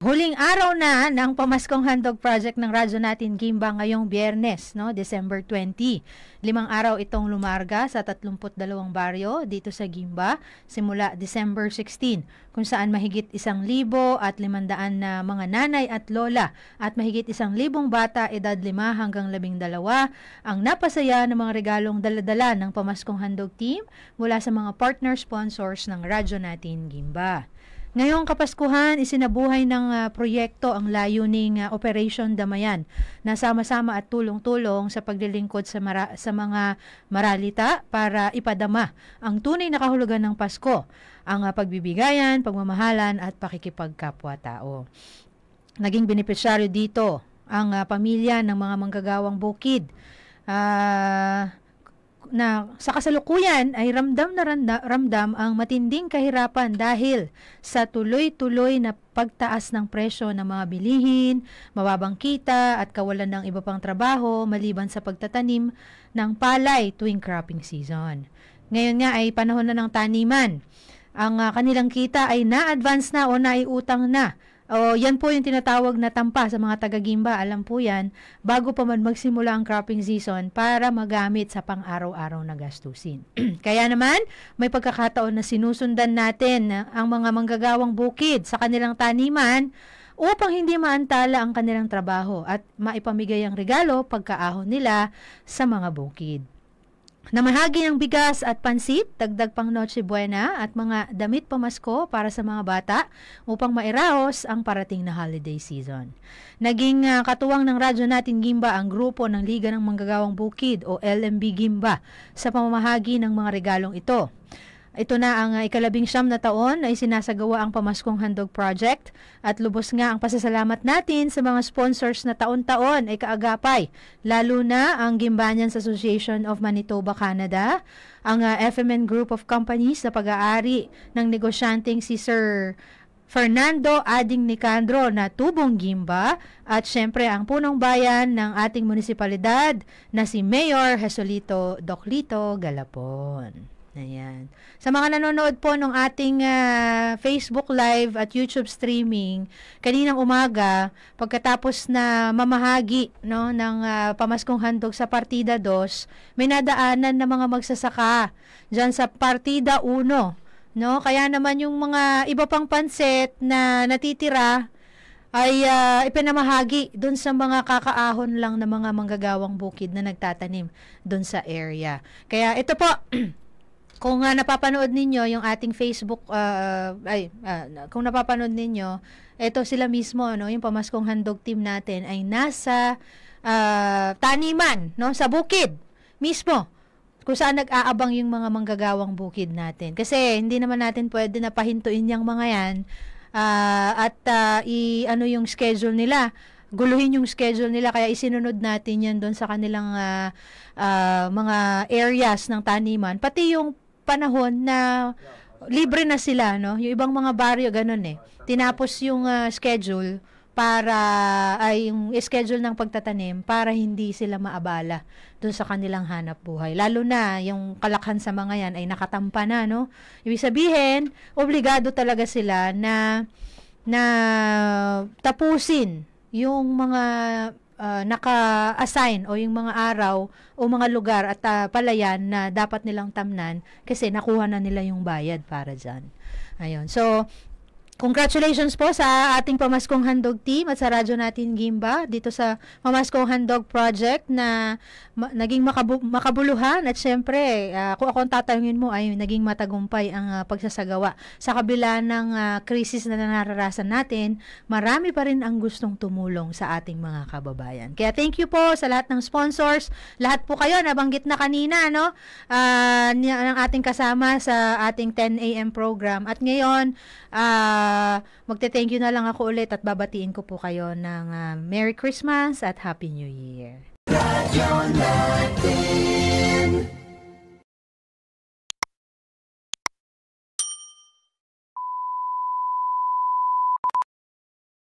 Huling araw na ng Pamaskong Handog Project ng radyo natin Gimba ngayong Biyernes, no, December 20. 5 araw itong lumarga sa 32 baryo dito sa Gimba simula December 16, kung saan mahigit 1,500 na mga nanay at lola at mahigit 1,000 bata edad 5 hanggang 12 ang napasaya ng mga regalong daladala ng Pamaskong Handog Team mula sa mga partner sponsors ng radyo natin Gimba. Ngayong Kapaskuhan, isinabuhay ng proyekto ang layuning Operation Damayan na sama-sama at tulong-tulong sa paglilingkod sa mga maralita para ipadama ang tunay na kahulugan ng Pasko, ang pagbibigayan, pagmamahalan at pakikipagkapwa-tao. Naging benepisyaryo dito ang pamilya ng mga manggagawang bukid na sa kasalukuyan ay ramdam ang matinding kahirapan dahil sa tuloy-tuloy na pagtaas ng presyo ng mga bilihin, mababang kita at kawalan ng iba pang trabaho maliban sa pagtatanim ng palay tuwing cropping season. Ngayon nga ay panahon na ng taniman. Ang kanilang kita ay na-advance na o naiutang na. O yan po yung tinatawag na tampa sa mga taga-Gimba, alam po yan, bago pa man magsimula ang cropping season para magamit sa pang-araw-araw na gastusin. Kaya naman, may pagkakataon na sinusundan natin ang mga manggagawang bukid sa kanilang taniman upang hindi maantala ang kanilang trabaho at maipamigay ang regalo pagkaahon nila sa mga bukid. Namahagi ng bigas at pansit, dagdag pang Noche Buena at mga damit pamasko para sa mga bata upang mairaos ang parating na holiday season. Naging katuwang ng radyo natin Gimba ang grupo ng Liga ng Manggagawang Bukid o LMB Gimba sa pamamahagi ng mga regalong ito. Ito na ang ika-19 na taon na isinasagawa ang Pamaskong Handog Project at lubos nga ang pasasalamat natin sa mga sponsors na taon-taon ay kaagapay, lalo na ang Gimbanians Association of Manitoba, Canada, ang FMN Group of Companies na pag-aari ng negosyanteng si Sir Fernando Ading Nicandro na Tubong Gimba at syempre ang punong bayan ng ating munisipalidad na si Mayor Jesolito Doclito Galapon. Ayan. Sa mga nanonood po ng ating Facebook Live at YouTube streaming, kaninang umaga, pagkatapos na mamahagi ng Pamaskong Handog sa Partida 2, may nadaanan na mga magsasaka dyan sa Partida 1. No? Kaya naman yung mga iba pang pansit na natitira ay ipinamahagi doon sa mga kakaahon lang na mga manggagawang bukid na nagtatanim doon sa area. Kaya ito po, kung napapanood ninyo yung ating Facebook, kung napapanood ninyo, ito sila mismo, no, yung Pamaskong Handog team natin ay nasa taniman, no, sa bukid mismo, kung saan nag-aabang yung mga manggagawang bukid natin. Kasi hindi naman natin pwede na pahintuin yung mga yan ano yung schedule nila. Guluhin yung schedule nila, kaya isinunod natin yan doon sa kanilang mga areas ng taniman, pati yung panahon na libre na sila, no? Yung ibang mga baryo ganun tinapos yung schedule para yung schedule ng pagtatanim para hindi sila maabala doon sa kanilang hanap buhay, lalo na yung kalakhan sa mga yan ay nakatampa na, no? Ibig sabihin, obligado talaga sila na tapusin yung mga naka-assign o yung mga araw o mga lugar at palayan na dapat nilang tamnan kasi nakuha na nila yung bayad para dyan. Ayun. So, congratulations po sa ating Pamaskong Handog team at sa radyo natin Gimba dito sa Pamaskong Handog Project na naging makabuluhan at syempre kung ako ang tatanungin mo ay naging matagumpay ang pagsasagawa. Sa kabila ng krisis na nararasan natin, marami pa rin ang gustong tumulong sa ating mga kababayan. Kaya thank you po sa lahat ng sponsors, lahat po kayo nabanggit na kanina, no? Ng ating kasama sa ating 10 a.m. program. At ngayon, magte-thank you na lang ako ulit at babatiin ko po kayo ng Merry Christmas at Happy New Year. Radio natin.